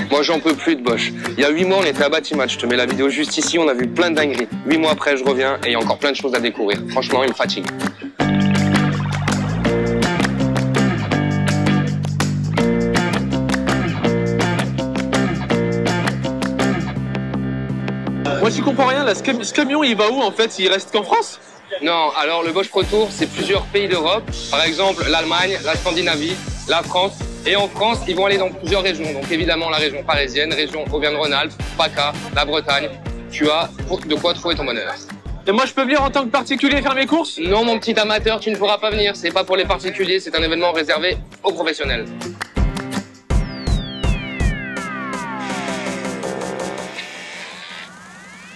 Moi, j'en peux plus de Bosch. Il y a 8 mois, on était à Batimat. Je te mets la vidéo juste ici. On a vu plein de dingueries. 8 mois après, je reviens et il y a encore plein de choses à découvrir. Franchement, il me fatigue. Moi, j'y comprends rien. Là, ce camion, il va où en fait? Il reste qu'en France? Non, alors le Bosch Pro Tour, c'est plusieurs pays d'Europe. Par exemple, l'Allemagne, la Scandinavie, la France. Et en France, ils vont aller dans plusieurs régions. Donc évidemment, la région parisienne, région Auvergne-Rhône-Alpes, PACA, la Bretagne. Tu as de quoi trouver ton bonheur. Et moi, je peux venir en tant que particulier faire mes courses? Non, mon petit amateur, tu ne pourras pas venir. C'est pas pour les particuliers, c'est un événement réservé aux professionnels.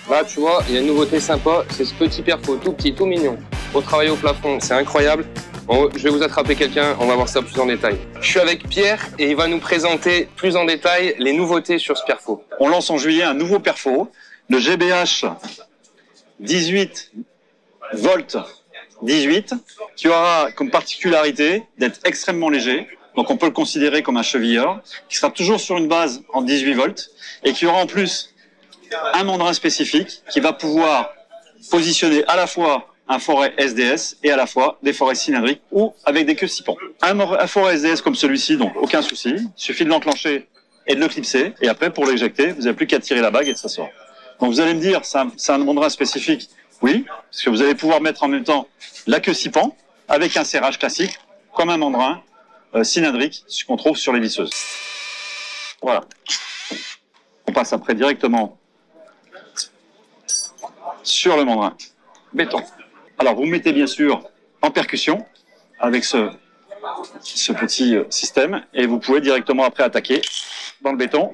Là, tu vois, il y a une nouveauté sympa, c'est ce petit Perfo, tout petit, tout mignon. Au travail au plafond, c'est incroyable. Bon, je vais vous attraper quelqu'un, on va voir ça plus en détail. Je suis avec Pierre et il va nous présenter plus en détail les nouveautés sur ce Perfo. On lance en juillet un nouveau Perfo, le GBH 18 volts 18, qui aura comme particularité d'être extrêmement léger. Donc on peut le considérer comme un chevilleur, qui sera toujours sur une base en 18 volts et qui aura en plus un mandrin spécifique qui va pouvoir positionner à la fois un forêt SDS et à la fois des forêts cylindriques ou avec des queues 6 pans. Un forêt SDS comme celui-ci, donc aucun souci, il suffit de l'enclencher et de le clipser, et après pour l'éjecter, vous n'avez plus qu'à tirer la bague et ça sort. Donc vous allez me dire, c'est un mandrin spécifique? Oui, parce que vous allez pouvoir mettre en même temps la queue 6 pans avec un serrage classique, comme un mandrin cylindrique, ce qu'on trouve sur les lisseuses. Voilà. On passe après directement sur le mandrin béton. Alors vous mettez bien sûr en percussion avec ce petit système et vous pouvez directement après attaquer dans le béton.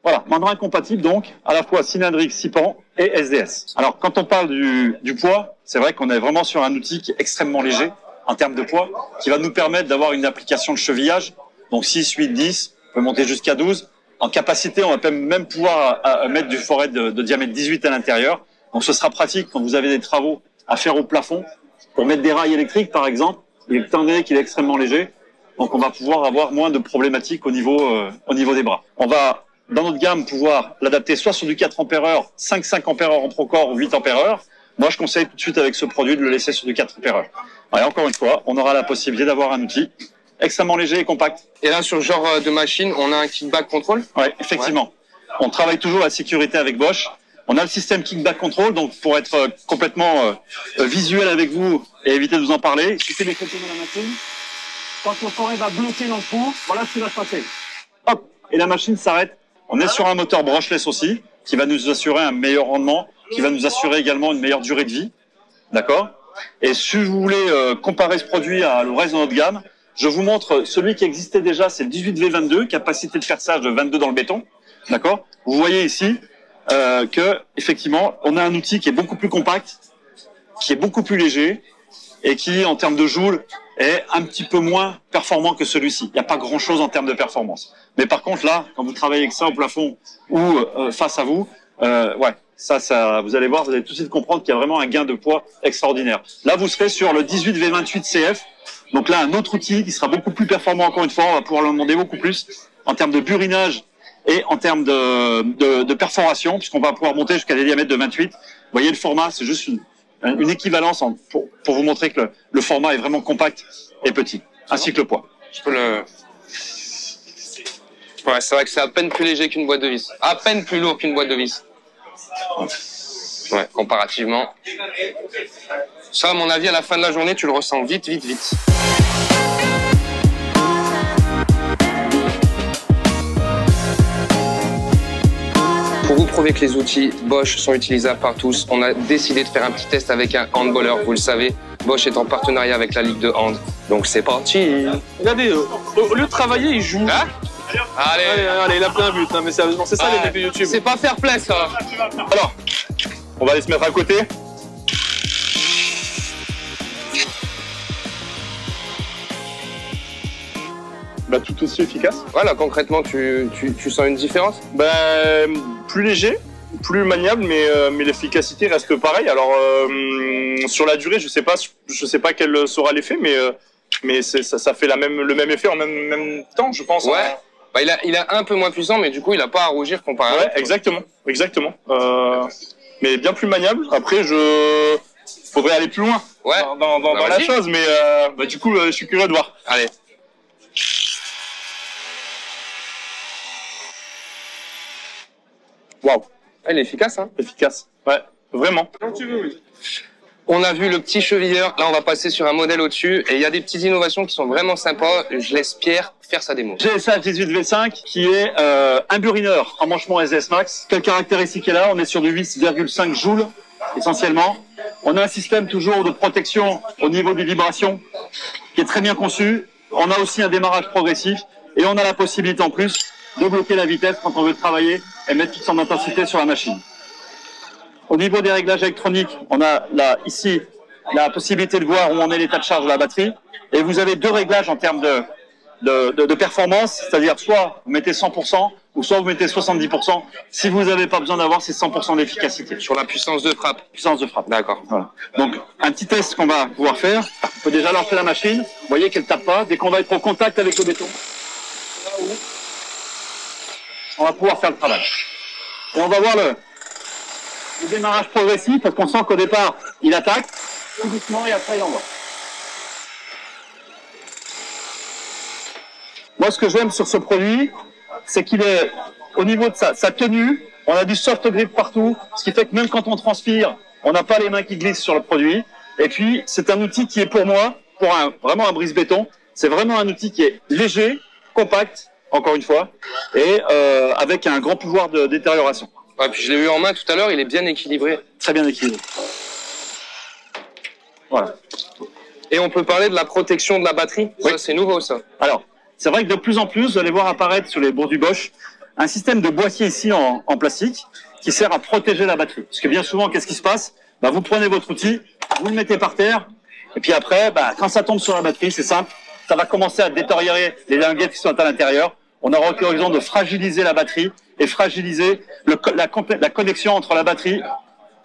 Voilà, mandrin compatible donc à la fois cylindrique 6 pans et SDS. Alors quand on parle du poids, c'est vrai qu'on est vraiment sur un outil qui est extrêmement léger en termes de poids, qui va nous permettre d'avoir une application de chevillage, donc 6, 8, 10, on peut monter jusqu'à 12. En capacité, on va même pouvoir mettre du forêt de diamètre 18 à l'intérieur. Donc ce sera pratique quand vous avez des travaux à faire au plafond, pour mettre des rails électriques par exemple, étant donné qu'il est extrêmement léger, donc on va pouvoir avoir moins de problématiques au niveau des bras. On va, dans notre gamme, pouvoir l'adapter soit sur du 4 ampères-heure, 5 ampères-heure en Procore ou 8 ampères-heure. Moi, je conseille tout de suite avec ce produit de le laisser sur du 4 ampères-heure. Et encore une fois, on aura la possibilité d'avoir un outil extrêmement léger et compact. Et là, sur ce genre de machine, on a un kickback control? Oui, effectivement. Ouais. On travaille toujours la sécurité avec Bosch. On a le système kickback control, donc pour être complètement visuel avec vous et éviter de vous en parler, il suffit d'écouter dans la machine. Quand le forêt va bloquer dans le trou, voilà ce qui va se passer. Hop, et la machine s'arrête. On est sur un moteur brushless aussi, qui va nous assurer un meilleur rendement, qui va nous assurer également une meilleure durée de vie. D'accord? Et si vous voulez comparer ce produit au reste de notre gamme, je vous montre celui qui existait déjà, c'est le 18V22, capacité de perçage de 22 dans le béton. D'accord? Vous voyez ici que effectivement, on a un outil qui est beaucoup plus compact, qui est beaucoup plus léger et qui, en termes de joules, est un petit peu moins performant que celui-ci. Il n'y a pas grand-chose en termes de performance. Mais par contre, là, quand vous travaillez avec ça au plafond ou face à vous, ouais, ça, vous allez voir, vous allez tout de suite comprendre qu'il y a vraiment un gain de poids extraordinaire. Là, vous serez sur le 18V28 CF. Donc là, un autre outil qui sera beaucoup plus performant, encore une fois, on va pouvoir le demander beaucoup plus en termes de burinage et en termes de perforation, puisqu'on va pouvoir monter jusqu'à des diamètres de 28. Vous voyez le format, c'est juste une équivalence pour vous montrer que le format est vraiment compact et petit, ainsi que le poids. Je peux le... Ouais, c'est vrai que c'est à peine plus léger qu'une boîte de vis. À peine plus lourd qu'une boîte de vis. Ouais, comparativement. Ça, à mon avis, à la fin de la journée, tu le ressens vite, vite, vite. Pour vous prouver que les outils Bosch sont utilisables par tous, on a décidé de faire un petit test avec un handballeur. Vous le savez, Bosch est en partenariat avec la Ligue de hand. Donc c'est parti. Regardez, au lieu de travailler, il joue. Hein? Allez, il a plein but. Non, mais sérieusement, c'est ça les défis YouTube. C'est pas fair play, ça. Alors, on va aller se mettre à côté. Bah, tout aussi efficace. Voilà, concrètement, tu sens une différence? Plus léger, plus maniable, mais l'efficacité reste pareille. Alors, sur la durée, je sais pas quel sera l'effet, mais mais ça fait le même effet en même temps, je pense. Ouais. Hein. Bah, il a un peu moins puissant, mais du coup, il a pas à rougir comparé à Ouais, exactement. Mais bien plus maniable. Après, faudrait aller plus loin dans la chose, mais du coup, je suis curieux de voir. Allez. Waouh. Elle est efficace, hein. Efficace. Ouais, vraiment. On a vu le petit chevilleur. Là, on va passer sur un modèle au-dessus. Et il y a des petites innovations qui sont vraiment sympas. Je laisse Pierre faire sa démo. GSH 18V5 qui est un burineur en manchement SS Max. Quelle caractéristique est là? On est sur du 8,5 joules essentiellement. On a un système toujours de protection au niveau des vibrations qui est très bien conçu. On a aussi un démarrage progressif et on a la possibilité en plus de bloquer la vitesse quand on veut travailler et mettre toute son intensité sur la machine. Au niveau des réglages électroniques, on a là, ici, la possibilité de voir où en est l'état de charge de la batterie. Et vous avez deux réglages en termes de performance, c'est-à-dire soit vous mettez 100% ou soit vous mettez 70%. Si vous n'avez pas besoin d'avoir ces 100% d'efficacité. Sur la puissance de frappe. Puissance de frappe. D'accord. Voilà. Donc, un petit test qu'on va pouvoir faire. On peut déjà lancer la machine. Vous voyez qu'elle tape pas. Dès qu'on va être en contact avec le béton, on va pouvoir faire le travail. Et on va voir le démarrage progressif, parce qu'on sent qu'au départ, il attaque, tout doucement, et après, il envoie. Moi, ce que j'aime sur ce produit, c'est qu'il est, au niveau de sa tenue, on a du soft grip partout, ce qui fait que même quand on transpire, on n'a pas les mains qui glissent sur le produit. Et puis, c'est un outil qui est pour moi, vraiment un brise-béton, c'est vraiment un outil qui est léger, compact, encore une fois, et avec un grand pouvoir de détérioration. Ouais, puis je l'ai eu en main tout à l'heure, il est bien équilibré. Très bien équilibré. Voilà. Et on peut parler de la protection de la batterie. Oui. Ça, c'est nouveau, ça. Alors, c'est vrai que de plus en plus, vous allez voir apparaître sur les produits Bosch un système de boîtier ici en plastique qui sert à protéger la batterie. Parce que bien souvent, qu'est-ce qui se passe? Vous prenez votre outil, vous le mettez par terre, et puis après, quand ça tombe sur la batterie, c'est simple, ça va commencer à détériorer les linguettes qui sont à l'intérieur. On aura l'occasion de fragiliser la batterie et fragiliser la connexion entre la batterie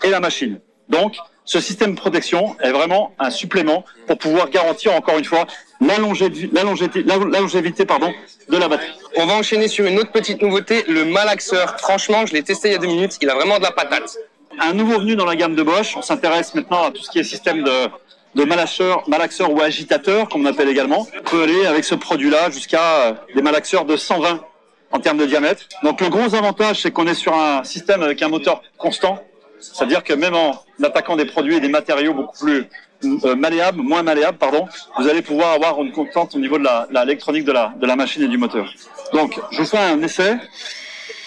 et la machine. Donc, ce système de protection est vraiment un supplément pour pouvoir garantir, encore une fois, la longévité de la batterie. On va enchaîner sur une autre petite nouveauté, le malaxeur. Franchement, je l'ai testé il y a 2 minutes, il a vraiment de la patate. Un nouveau venu dans la gamme de Bosch. On s'intéresse maintenant à tout ce qui est système de malaxeur ou agitateur, comme on appelle également. On peut aller avec ce produit-là jusqu'à des malaxeurs de 120 en termes de diamètre. Donc le gros avantage, c'est qu'on est sur un système avec un moteur constant. C'est-à-dire que même en attaquant des produits et des matériaux beaucoup plus moins malléables, vous allez pouvoir avoir une constante au niveau de l'électronique de la machine et du moteur. Donc, je vous fais un essai.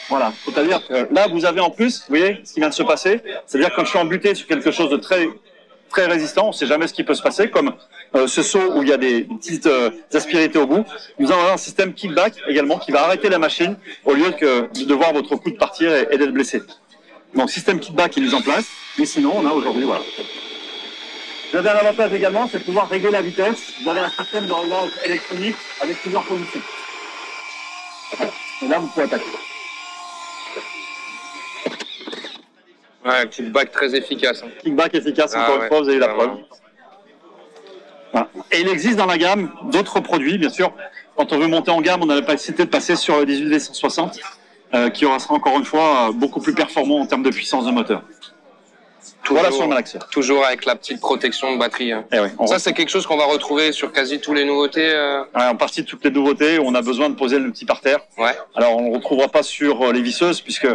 Voilà. C'est-à-dire que là, vous avez en plus, vous voyez ce qui vient de se passer. C'est-à-dire que quand je suis embuté sur quelque chose de très, très résistant, on ne sait jamais ce qui peut se passer, comme ce seau où il y a des petites aspérités au bout. Nous avons un système kickback également qui va arrêter la machine au lieu de voir votre coude partir et d'être blessé. Donc, système kickback est mis en place, mais sinon, on a aujourd'hui, voilà. Vous avez un avantage également, c'est de pouvoir régler la vitesse. Vous avez un système de réglage électronique avec plusieurs positions. Et là, vous pouvez attaquer. Ouais, un kickback très efficace. Hein. Kickback efficace, encore une fois, vous avez eu la preuve. Voilà. Et il existe dans la gamme d'autres produits, bien sûr. Quand on veut monter en gamme, on a la capacité de passer sur le 18V160. Qui sera encore une fois beaucoup plus performant en termes de puissance de moteur. Voilà sur le malaxeur. Toujours avec la petite protection de batterie. Hein. Ça, c'est quelque chose qu'on va retrouver sur quasi tous les nouveautés. Ouais, en partie de toutes les nouveautés, on a besoin de poser le petit parterre. Ouais. Alors, on ne le retrouvera pas sur les visseuses, puisque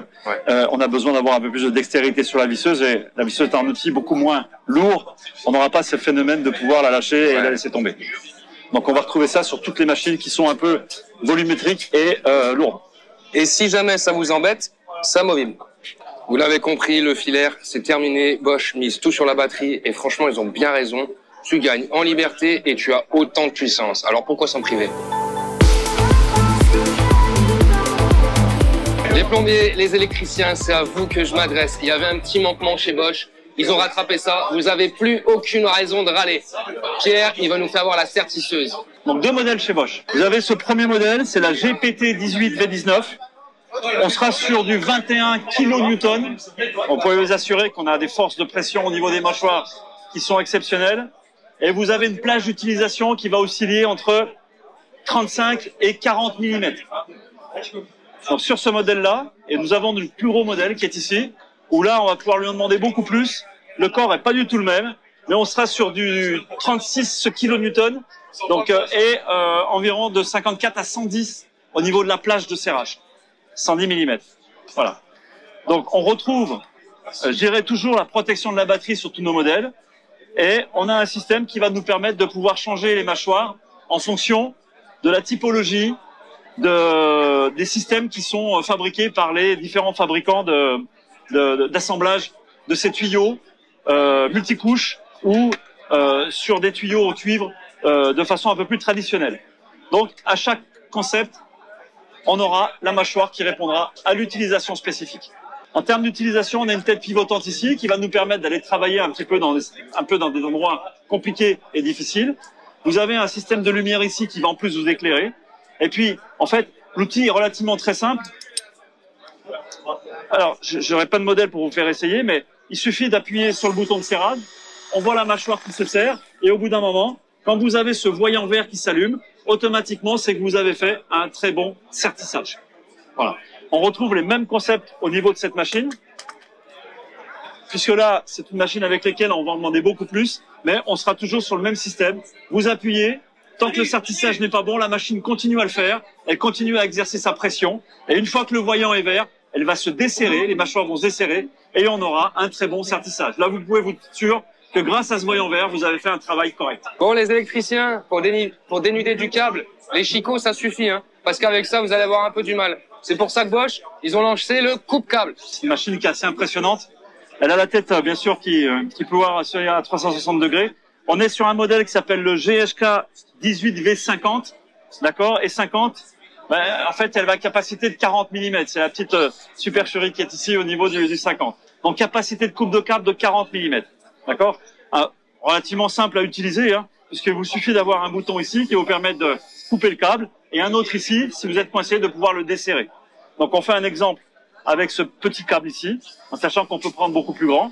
on a besoin d'avoir un peu plus de dextérité sur la visseuse, et la visseuse est un outil beaucoup moins lourd. On n'aura pas ce phénomène de pouvoir la lâcher et la laisser tomber. Donc, on va retrouver ça sur toutes les machines qui sont un peu volumétriques et lourdes. Et si jamais ça vous embête, c'est amovible. Vous l'avez compris, le filaire, c'est terminé. Bosch mise tout sur la batterie et franchement, ils ont bien raison. Tu gagnes en liberté et tu as autant de puissance. Alors pourquoi s'en priver? Les plombiers, les électriciens, c'est à vous que je m'adresse. Il y avait un petit manquement chez Bosch. Ils ont rattrapé ça. Vous n'avez plus aucune raison de râler. Pierre, il va nous faire voir la sertisseuse. Donc 2 modèles chez Bosch. Vous avez ce premier modèle, c'est la GPT 18V19. On sera sur du 21 kN. On peut vous assurer qu'on a des forces de pression au niveau des mâchoires qui sont exceptionnelles. et vous avez une plage d'utilisation qui va osciller entre 35 et 40 mm. Donc sur ce modèle-là, et nous avons le plus gros modèle qui est ici, où là on va pouvoir lui en demander beaucoup plus. Le corps est pas du tout le même, mais on sera sur du 36 kN, donc environ de 54 à 110 au niveau de la plage de serrage, 110 mm. Voilà. Donc on retrouve, je dirais toujours la protection de la batterie sur tous nos modèles, et on a un système qui va nous permettre de pouvoir changer les mâchoires en fonction de la typologie des systèmes qui sont fabriqués par les différents fabricants d'assemblage de ces tuyaux multicouches ou sur des tuyaux au cuivre de façon un peu plus traditionnelle. Donc à chaque concept, on aura la mâchoire qui répondra à l'utilisation spécifique. En termes d'utilisation, on a une tête pivotante ici qui va nous permettre d'aller travailler un peu dans des endroits compliqués et difficiles. Vous avez un système de lumière ici qui va en plus vous éclairer. Et puis, en fait, l'outil est relativement très simple. Alors, je n'aurai pas de modèle pour vous faire essayer, mais il suffit d'appuyer sur le bouton de serrage. On voit la mâchoire qui se serre. Et au bout d'un moment, quand vous avez ce voyant vert qui s'allume, automatiquement, c'est que vous avez fait un très bon sertissage. Voilà. On retrouve les mêmes concepts au niveau de cette machine, puisque là, c'est une machine avec laquelle on va en demander beaucoup plus, mais on sera toujours sur le même système. Vous appuyez, tant que le sertissage n'est pas bon, la machine continue à le faire, elle continue à exercer sa pression, et une fois que le voyant est vert, elle va se desserrer, les mâchoires vont se desserrer, et on aura un très bon sertissage. Là, vous pouvez vous être sûr que grâce à ce voyant vert, vous avez fait un travail correct. Bon, les électriciens, pour dénuder du câble, les chicots, ça suffit, hein, parce qu'avec ça, vous allez avoir un peu du mal. C'est pour ça que Bosch, ils ont lancé le coupe-câble. C'est une machine qui est assez impressionnante. Elle a la tête, bien sûr, qui peut voir à 360 degrés. On est sur un modèle qui s'appelle le GHK 18V50, d'accord, et 50. En fait, elle va à capacité de 40 mm. C'est la petite supercherie qui est ici au niveau du 50. Donc, capacité de coupe de câble de 40 mm, d'accord. Relativement simple à utiliser, hein, puisque vous suffit d'avoir un bouton ici qui vous permet de couper le câble, et un autre ici, si vous êtes coincé, de pouvoir le desserrer. Donc, on fait un exemple avec ce petit câble ici, en sachant qu'on peut prendre beaucoup plus grand.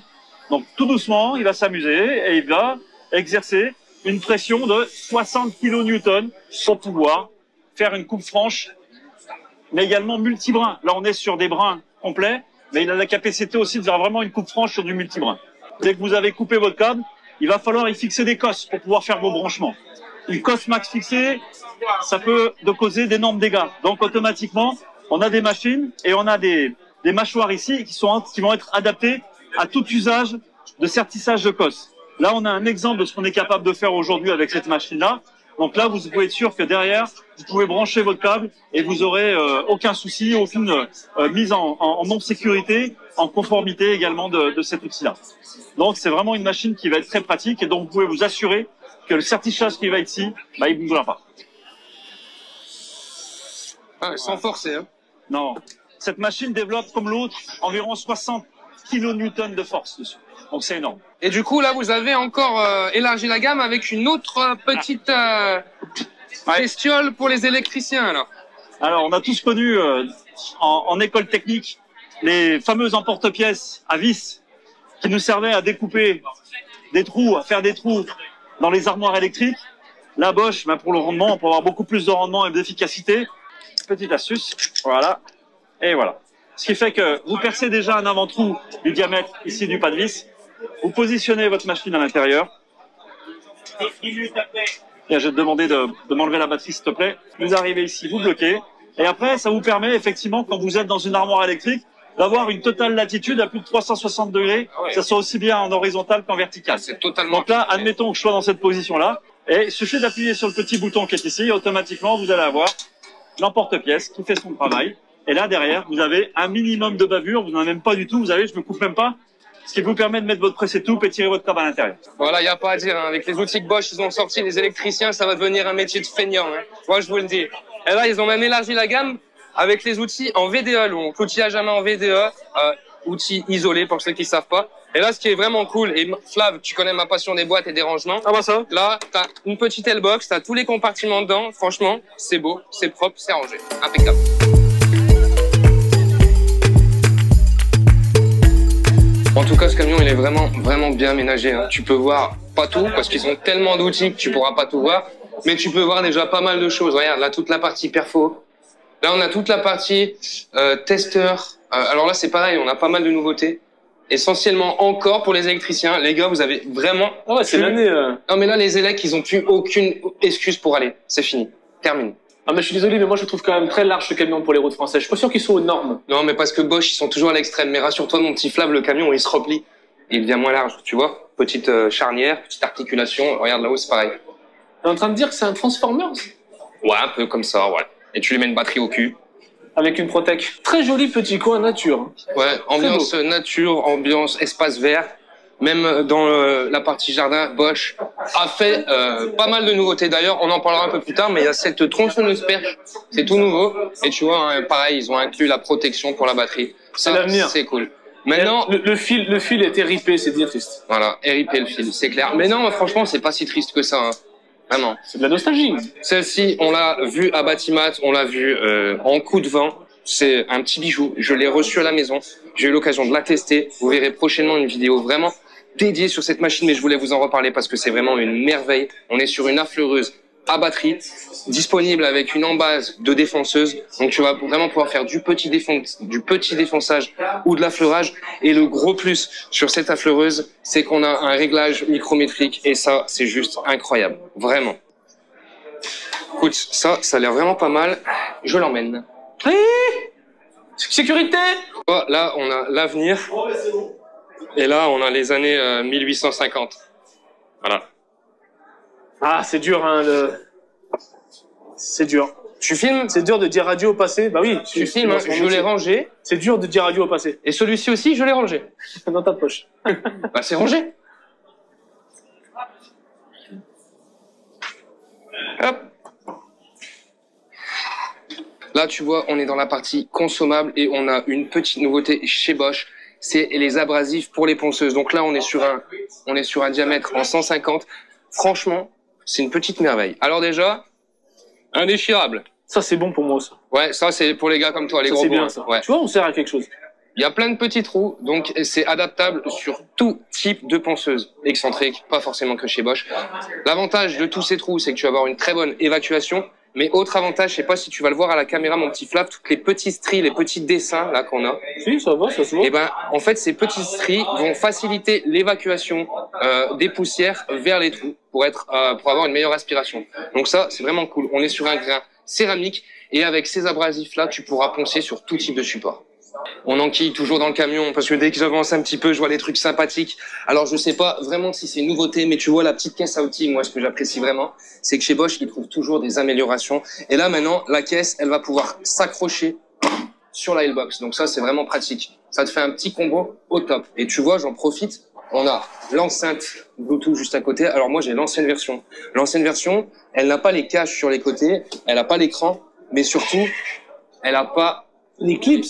Donc, tout doucement, il va s'amuser et il va exercer une pression de 60 kN pour pouvoir faire une coupe franche, mais également multi-brin. Là, on est sur des brins complets, mais il a la capacité aussi de faire vraiment une coupe franche sur du multi-brin. Dès que vous avez coupé votre câble, il va falloir y fixer des cosses pour pouvoir faire vos branchements. Une cosse max fixée, ça peut causer d'énormes dégâts. Donc, automatiquement, on a des machines et on a des mâchoires ici qui vont être adaptées à tout usage de sertissage de cosse. Là, on a un exemple de ce qu'on est capable de faire aujourd'hui avec cette machine-là. Donc là, vous pouvez être sûr que derrière, vous pouvez brancher votre câble et vous aurez aucun souci, aucune mise en non-sécurité, en conformité également de cet outil-là. Donc, c'est vraiment une machine qui va être très pratique et donc vous pouvez vous assurer que le sertissage qui va être ici, il ne bougera pas. Ah, sans forcer, hein. Non. Cette machine développe, comme l'autre, environ 60 kN de force dessus. Donc c'est énorme. Et du coup, là, vous avez encore élargi la gamme avec une autre petite bestiole pour les électriciens, là. Alors, on a tous connu en école technique les fameux emporte-pièces à vis qui nous servaient à découper des trous, à faire des trous dans les armoires électriques. La Bosch, pour le rendement, on peut avoir beaucoup plus de rendement et d'efficacité. Petite astuce, voilà, et voilà. Ce qui fait que vous percez déjà un avant-trou du diamètre ici du pas de vis. Vous positionnez votre machine à l'intérieur. Et je vais te demander de m'enlever la batterie, s'il te plaît. Vous arrivez ici, vous bloquez. Et après, ça vous permet effectivement, quand vous êtes dans une armoire électrique, d'avoir une totale latitude à plus de 360 degrés. Ah ouais. Ça soit aussi bien en horizontal qu'en vertical. C'est totalement. Donc là, admettons que je sois dans cette position-là. Et il suffit d'appuyer sur le petit bouton qui est ici. Et automatiquement, vous allez avoir l'emporte-pièce qui fait son travail. Et là, derrière, vous avez un minimum de bavure. Vous n'en avez même pas du tout. Vous avez, je me coupe même pas. Ce qui vous permet de mettre votre presse-étoupe et tirer votre câble à l'intérieur. Voilà, il n'y a pas à dire. Hein. Avec les outils que Bosch, ils ont sortis, les électriciens, ça va devenir un métier de feignant. Hein. Moi, je vous le dis. Et là, ils ont même élargi la gamme avec les outils en VDE, donc outillage à main en VDE, outils isolés pour ceux qui ne savent pas. Et là, ce qui est vraiment cool, et Flav, tu connais ma passion des boîtes et des rangements. Ah bah ça. Là, tu as une petite L-box, tu as tous les compartiments dedans. Franchement, c'est beau, c'est propre, c'est rangé. Impeccable. En tout cas, ce camion, il est vraiment bien aménagé. Hein. Tu peux voir pas tout, parce qu'ils ont tellement d'outils que tu pourras pas tout voir. Mais tu peux voir déjà pas mal de choses. Regarde, là, toute la partie perfo. Là, on a toute la partie testeur. Alors là, c'est pareil, on a pas mal de nouveautés. Essentiellement encore pour les électriciens. Les gars, vous avez vraiment... Ah ouais, c'est l'année... Non, mais là, les élecs, ils ont plus aucune excuse pour aller. C'est fini. Termine. Ah, mais je suis désolé, mais moi, je trouve quand même très large ce camion pour les routes françaises. Je suis pas sûr qu'ils sont aux normes. Non, mais parce que Bosch, ils sont toujours à l'extrême. Mais rassure-toi, mon petit Flav, le camion, il se replie. Il devient moins large, tu vois. Petite charnière, petite articulation. Regarde là-haut, c'est pareil. T'es en train de dire que c'est un Transformers? Ouais, un peu comme ça, ouais. Et tu lui mets une batterie au cul. Avec une Protec. Très joli petit coin nature. Ouais, ambiance nature, ambiance espace vert. Même dans la partie jardin, Bosch a fait pas mal de nouveautés. D'ailleurs, on en parlera un peu plus tard, mais il y a cette tronçonneuse perche. C'est tout nouveau. Et tu vois, hein, pareil, ils ont inclus la protection pour la batterie. Ça, c'est cool. Maintenant, le fil était ripé, c'est bien triste. Voilà, ripé le fil, c'est clair. Mais non, franchement, c'est pas si triste que ça. Hein. Vraiment. C'est de la nostalgie. Celle-ci, on l'a vue à Batimat, on l'a vue en coup de vent. C'est un petit bijou. Je l'ai reçu à la maison. J'ai eu l'occasion de la tester. Vous verrez prochainement une vidéo vraiment dédiée sur cette machine, mais je voulais vous en reparler parce que c'est vraiment une merveille. On est sur une affleureuse à batterie, disponible avec une embase de défonceuse. Donc tu vas vraiment pouvoir faire du petit défonçage ou de l'affleurage. Et le gros plus sur cette affleureuse, c'est qu'on a un réglage micrométrique et ça, c'est juste incroyable. Vraiment. Écoute, ça a l'air vraiment pas mal. Je l'emmène. Sécurité. Oh, là, on a l'avenir. Et là, on a les années 1850. Voilà. Ah, c'est dur, hein, c'est dur. Tu filmes? C'est dur de dire adieu au passé. Bah oui. Tu filmes, hein, je l'ai rangé. C'est dur de dire adieu au passé. Et celui-ci aussi, je l'ai rangé. Dans ta poche. Bah, c'est rangé. Hop. Là, tu vois, on est dans la partie consommable et on a une petite nouveauté chez Bosch. C'est les abrasifs pour les ponceuses. Donc là, on est sur un diamètre en 150. Franchement, c'est une petite merveille. Alors déjà, indéchirable. Ça, c'est bon pour moi, ça. Ouais, ça, c'est pour les gars comme toi, les gros c'est bourrins. bien, ça. Ouais. Tu vois, on sert à quelque chose. Il y a plein de petits trous, donc c'est adaptable sur tout type de ponceuse. Excentrique, pas forcément que chez Bosch. L'avantage de tous ces trous, c'est que tu vas avoir une très bonne évacuation. Mais autre avantage, je sais pas si tu vas le voir à la caméra, mon petit Flav, toutes les petits stries, les petits dessins là qu'on a. Si, ça va, ça se voit. Et ben, en fait, ces petits stries vont faciliter l'évacuation des poussières vers les trous pour avoir une meilleure aspiration. Donc ça, c'est vraiment cool. On est sur un grain céramique et avec ces abrasifs là, tu pourras poncer sur tout type de support. On enquille toujours dans le camion parce que dès que j'avance un petit peu, je vois des trucs sympathiques. Alors je sais pas vraiment si c'est une nouveauté, mais tu vois la petite caisse à outils, moi ce que j'apprécie vraiment, c'est que chez Bosch, ils trouvent toujours des améliorations. Et là maintenant, la caisse, elle va pouvoir s'accrocher sur la L-Box. Donc ça, c'est vraiment pratique. Ça te fait un petit combo au top. Et tu vois, j'en profite. On a l'enceinte Bluetooth juste à côté. Alors moi, j'ai l'ancienne version. L'ancienne version, elle n'a pas les caches sur les côtés, elle n'a pas l'écran, mais surtout, elle n'a pas les clips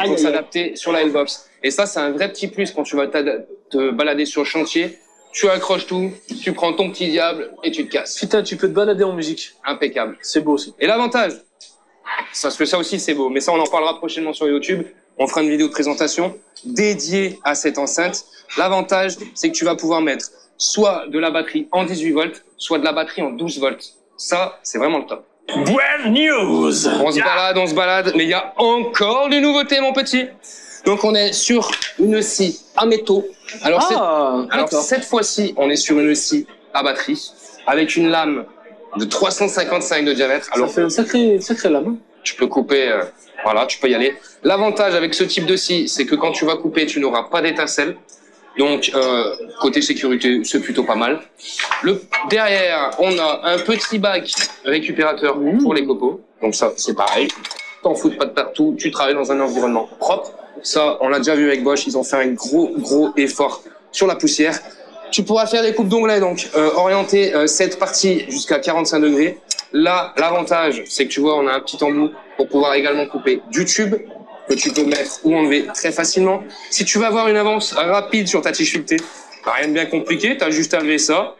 pour s'adapter sur la L-Box. Et ça, c'est un vrai petit plus quand tu vas te balader sur le chantier. Tu accroches tout, tu prends ton petit diable et tu te casses. Putain, tu peux te balader en musique. Impeccable. C'est beau, ça. Et l'avantage, parce que ça aussi, c'est beau, mais ça, on en parlera prochainement sur YouTube. On fera une vidéo de présentation dédiée à cette enceinte. L'avantage, c'est que tu vas pouvoir mettre soit de la batterie en 18 volts, soit de la batterie en 12 volts. Ça, c'est vraiment le top. Brand news. On se balade, mais il y a encore des nouveautés, mon petit. Donc on est sur une scie à métaux. Alors, cette fois-ci, on est sur une scie à batterie avec une lame de 355 de diamètre. Alors, ça fait une sacrée lame. Tu peux couper, voilà, tu peux y aller. L'avantage avec ce type de scie, c'est que quand tu vas couper, tu n'auras pas d'étincelle. Donc, côté sécurité, c'est plutôt pas mal. Derrière, on a un petit bac récupérateur pour les copeaux. Donc ça, c'est pareil. T'en fous pas de partout, tu travailles dans un environnement propre. Ça, on l'a déjà vu avec Bosch, ils ont fait un gros effort sur la poussière. Tu pourras faire des coupes d'onglets, donc orienter cette partie jusqu'à 45 degrés. Là, l'avantage, c'est que tu vois, on a un petit embout pour pouvoir également couper du tube que tu peux mettre ou enlever très facilement. Si tu veux avoir une avance rapide sur ta tige filetée, rien de bien compliqué, tu as juste à lever ça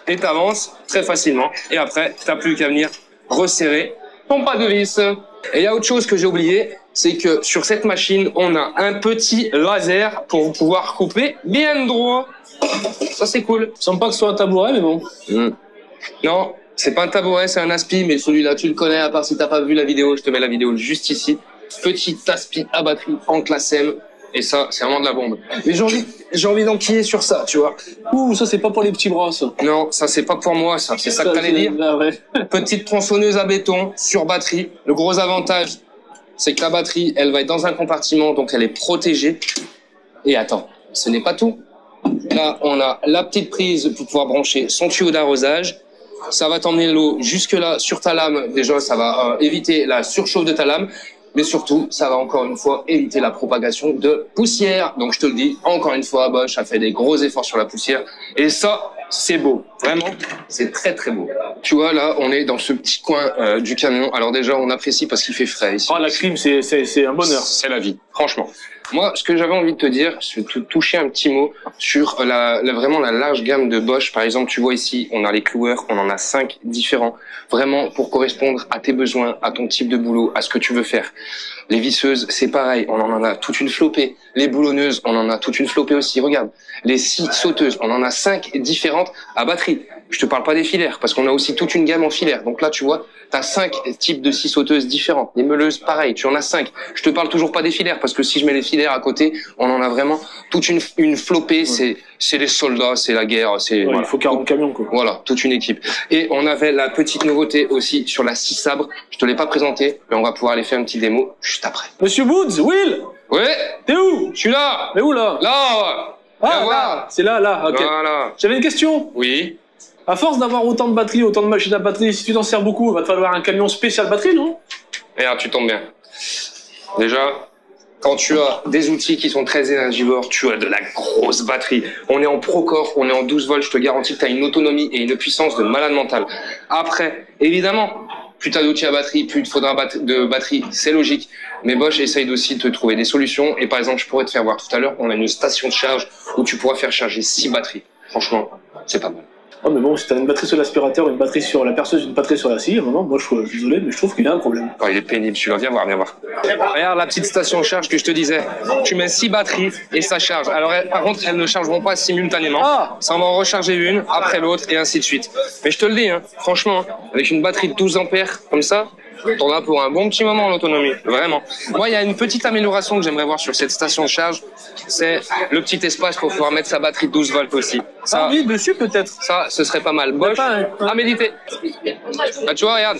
et tu avances très facilement. Et après, tu n'as plus qu'à venir resserrer ton pas de vis. Et il y a autre chose que j'ai oublié, c'est que sur cette machine, on a un petit laser pour pouvoir couper bien droit. Ça, c'est cool. Je sens pas que ce soit un tabouret, mais bon. Non, c'est pas un tabouret, c'est un aspi, mais celui-là, tu le connais, à part si t'as pas vu la vidéo, je te mets la vidéo juste ici. Petit aspi à batterie en classe M. Et ça, c'est vraiment de la bombe. Mais j'ai envie d'enquiller sur ça, tu vois. Ouh, ça, c'est pas pour les petits bras, ça. Non, ça, c'est pas pour moi, ça. C'est ça que t'allais dire. Petite tronçonneuse à béton sur batterie. Le gros avantage, c'est que la batterie, elle va être dans un compartiment, donc elle est protégée. Et attends, ce n'est pas tout. Là, on a la petite prise pour pouvoir brancher son tuyau d'arrosage. Ça va t'emmener l'eau jusque là sur ta lame. Déjà, ça va éviter la surchauffe de ta lame. Mais surtout, ça va encore une fois éviter la propagation de poussière. Donc je te le dis, encore une fois, Bosch a fait des gros efforts sur la poussière. Et ça, c'est beau. Vraiment, c'est très très beau. Tu vois, là, on est dans ce petit coin du camion. Alors déjà, on apprécie parce qu'il fait frais ici. Oh, la clim, c'est un bonheur. C'est la vie, franchement. Moi, ce que j'avais envie de te dire, c'est de te toucher un petit mot sur vraiment la large gamme de Bosch. Par exemple, tu vois ici, on a les cloueurs, on en a 5 différents, vraiment pour correspondre à tes besoins, à ton type de boulot, à ce que tu veux faire. Les visseuses, c'est pareil, on en a toute une flopée. Les boulonneuses, on en a toute une flopée aussi. Regarde, les scies sauteuses, on en a 5 différentes à batterie. Je te parle pas des filaires, parce qu'on a aussi toute une gamme en filaire. Donc là, tu vois, t'as 5 types de scies sauteuses différentes. Les meuleuses, pareil, tu en as 5. Je te parle toujours pas des filaires, parce que si je mets les filaires à côté, on en a vraiment toute une flopée. Ouais. C'est les soldats, c'est la guerre, c'est ouais, voilà. Il faut 40 camions, quoi. Voilà, toute une équipe. Et on avait la petite nouveauté aussi sur la scie sabre. Je te l'ai pas présentée, mais on va pouvoir aller faire un petit démo juste après. Monsieur Woods, Will. Ouais. T'es où? Je suis là. Mais où là? Là. Ah, là. C'est là. Ok. Voilà. J'avais une question. Oui. À force d'avoir autant de batteries, autant de machines à batterie, si tu t'en sers beaucoup, il va te falloir un camion spécial batterie, non? Regarde, tu tombes bien. Déjà, quand tu as des outils qui sont très énergivores, tu as de la grosse batterie. On est en Procore, on est en 12 volts, je te garantis que tu as une autonomie et une puissance de malade mental. Après, évidemment, plus tu as d'outils à batterie, plus il te faudra de batterie, c'est logique. Mais Bosch essaye aussi de te trouver des solutions. Et par exemple, je pourrais te faire voir tout à l'heure, on a une station de charge où tu pourras faire charger 6 batteries. Franchement, c'est pas mal. Oh mais bon, si t'as une batterie sur l'aspirateur, une batterie sur la perceuse, une batterie sur la scie, vraiment, moi je suis désolé, mais je trouve qu'il y a un problème. Oh, il est pénible, celui-là, viens voir. Regarde la petite station de charge que je te disais. Tu mets 6 batteries et ça charge. Alors par contre, elles ne chargeront pas simultanément. Ah. Ça va en recharger une, après l'autre, et ainsi de suite. Mais je te le dis, hein, franchement, avec une batterie de 12 ampères comme ça, t'en as pour un bon petit moment l'autonomie, vraiment. Moi, il y a une petite amélioration que j'aimerais voir sur cette station de charge, c'est le petit espace pour pouvoir mettre sa batterie de 12 volts aussi. Ça, oui, dessus peut-être. Ça, ce serait pas mal. Bosch, à méditer. Là, tu vois, regarde,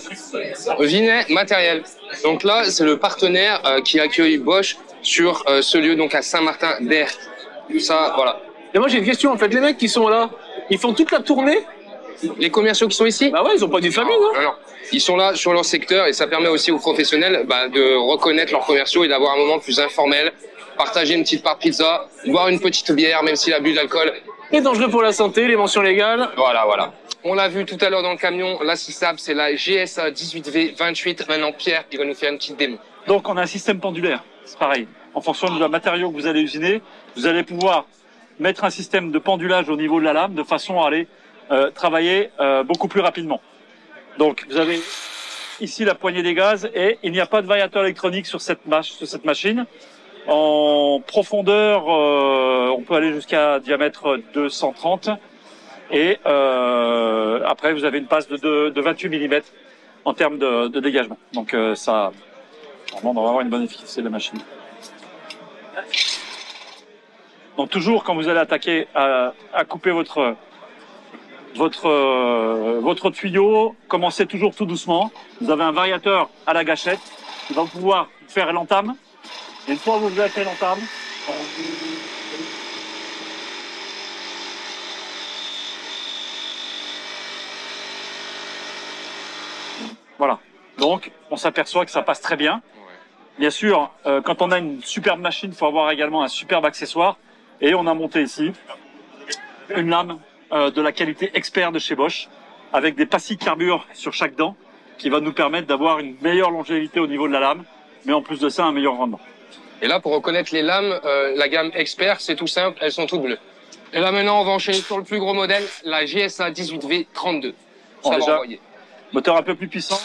Vinet matériel. Donc là, c'est le partenaire qui accueille Bosch sur ce lieu, donc à Saint-Martin-d'Air. Ça, voilà. Et moi, j'ai une question, en fait, les mecs qui sont là, ils font toute la tournée? Les commerciaux qui sont ici? Bah ouais, ils ont pas d'une famille, non? Non. Ils sont là sur leur secteur et ça permet aussi aux professionnels de reconnaître leurs commerciaux et d'avoir un moment plus informel, partager une petite part de pizza, boire une petite bière même s'il a bu de l'alcool. Et dangereux pour la santé, les mentions légales. Voilà. On l'a vu tout à l'heure dans le camion, la SISAB, c'est la GSA 18V28. Maintenant, Pierre, il va nous faire une petite démo. Donc, on a un système pendulaire. C'est pareil. En fonction du matériau que vous allez usiner, vous allez pouvoir mettre un système de pendulage au niveau de la lame de façon à aller travailler beaucoup plus rapidement. Donc, vous avez ici la poignée des gaz et il n'y a pas de variateur électronique sur cette machine. En profondeur, on peut aller jusqu'à diamètre 230 et après vous avez une passe de 28 mm en termes de dégagement. Donc ça, on va avoir une bonne efficacité de la machine. Donc toujours quand vous allez attaquer à couper votre tuyau, commencez toujours tout doucement. Vous avez un variateur à la gâchette qui va pouvoir faire l'entame. Et une fois que vous avez fait l'entame, voilà. Donc, on s'aperçoit que ça passe très bien. Bien sûr, quand on a une superbe machine, il faut avoir également un superbe accessoire. Et on a monté ici une lame de la qualité expert de chez Bosch, avec des pastilles carbure sur chaque dent, qui va nous permettre d'avoir une meilleure longévité au niveau de la lame, mais en plus de ça, un meilleur rendement. Et là, pour reconnaître les lames, la gamme expert, c'est tout simple, elles sont toutes bleues. Et là, maintenant, on va enchaîner sur le plus gros modèle, la GSA 18V32. Ça va envoyer. Moteur un peu plus puissant,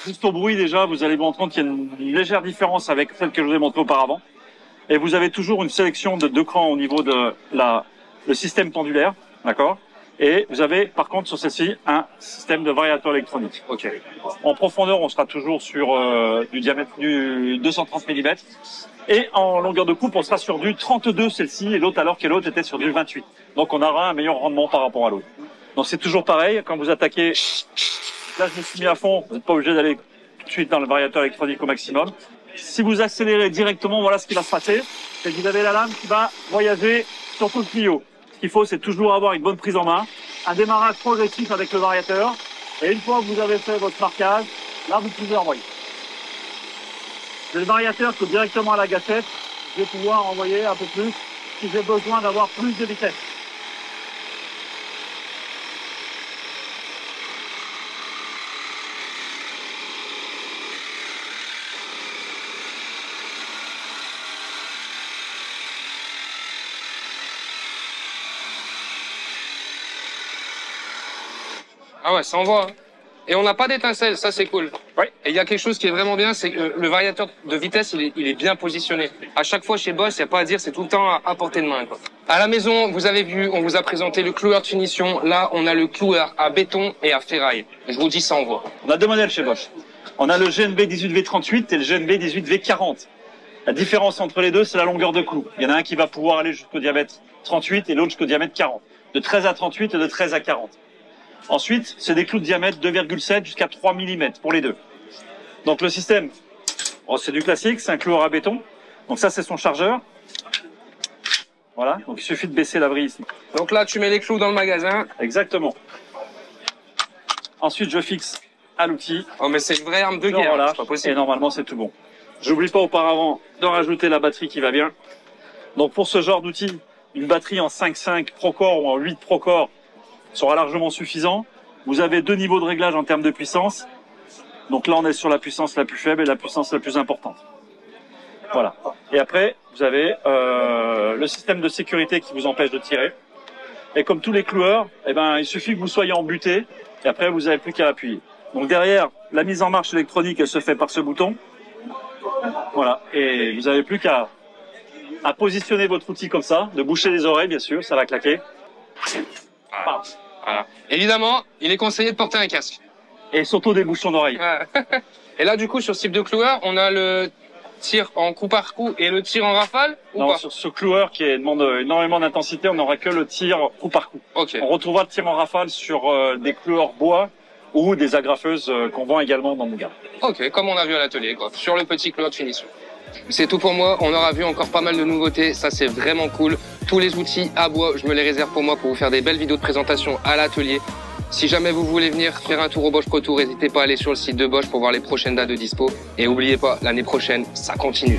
Juste au bruit déjà, vous allez vous rendre compte qu'il y a une légère différence avec celle que je vous ai montrée auparavant. Et vous avez toujours une sélection de 2 crans au niveau de le système pendulaire, d'accord? Et vous avez par contre sur celle-ci un système de variateur électronique. Ok. En profondeur, on sera toujours sur du diamètre du 230 mm. Et en longueur de coupe, on sera sur du 32 celle-ci et l'autre alors que l'autre était sur du 28. Donc on aura un meilleur rendement par rapport à l'autre. Donc c'est toujours pareil, quand vous attaquez, là je me suis mis à fond, vous n'êtes pas obligé d'aller tout de suite dans le variateur électronique au maximum. Si vous accélérez directement, voilà ce qui va se passer, c'est que vous avez la lame qui va voyager sur tout le tuyau. Ce qu'il faut, c'est toujours avoir une bonne prise en main, un démarrage progressif avec le variateur, et une fois que vous avez fait votre marquage, là vous pouvez envoyer. Le variateur que directement à la gâchette, je vais pouvoir envoyer un peu plus si j'ai besoin d'avoir plus de vitesse. Ah ouais, ça envoie. Et on n'a pas d'étincelle, ça c'est cool. Ouais. Et il y a quelque chose qui est vraiment bien, c'est que le variateur de vitesse, il est bien positionné. À chaque fois chez Bosch, il n'y a pas à dire, c'est tout le temps à portée de main, quoi. À la maison, vous avez vu, on vous a présenté le cloueur de finition. Là, on a le cloueur à béton et à ferraille. Je vous dis, ça envoie. On a 2 modèles chez Bosch. On a le GNB 18V38 et le GNB 18V40. La différence entre les deux, c'est la longueur de clou. Il y en a un qui va pouvoir aller jusqu'au diamètre 38 et l'autre jusqu'au diamètre 40. De 13 à 38 et de 13 à 40. Ensuite, c'est des clous de diamètre 2,7 jusqu'à 3 mm pour les deux. Donc le système, oh, c'est du classique, c'est un cloueur à béton. Donc ça, c'est son chargeur. Voilà, donc il suffit de baisser la vrille ici. Donc là, tu mets les clous dans le magasin. Exactement. Ensuite, je fixe à l'outil. Oh, mais c'est une vraie arme de guerre, Voilà, c'est pas possible. et normalement, c'est tout bon. J'oublie pas auparavant de rajouter la batterie qui va bien. Donc pour ce genre d'outil, une batterie en 5.5 Procore ou en 8 Procore sera largement suffisant. Vous avez 2 niveaux de réglage en termes de puissance. Donc là, on est sur la puissance la plus faible et la puissance la plus importante. Voilà. Et après, vous avez le système de sécurité qui vous empêche de tirer. Et comme tous les cloueurs, eh ben, il suffit que vous soyez embuté et après, vous n'avez plus qu'à appuyer. Donc derrière, la mise en marche électronique, elle se fait par ce bouton. Voilà. Et vous n'avez plus qu'à positionner votre outil comme ça, de boucher les oreilles, bien sûr, ça va claquer. Voilà. Voilà. Évidemment, il est conseillé de porter un casque. Et surtout des bouchons d'oreilles. Et là, du coup, sur ce type de cloueur, on a le tir en coup par coup et le tir en rafale ou Non, pas? sur ce cloueur qui demande énormément d'intensité, on n'aura que le tir coup par coup. Ok. On retrouvera le tir en rafale sur des cloueurs bois ou des agrafeuses qu'on vend également dans nos gammes. Ok, comme on a vu à l'atelier, quoi, sur le petit cloueur de finition. C'est tout pour moi, on aura vu encore pas mal de nouveautés, ça c'est vraiment cool. Tous les outils à bois, je me les réserve pour moi pour vous faire des belles vidéos de présentation à l'atelier. Si jamais vous voulez venir faire un tour au Bosch Pro Tour, n'hésitez pas à aller sur le site de Bosch pour voir les prochaines dates de dispo. Et n'oubliez pas, l'année prochaine, ça continue.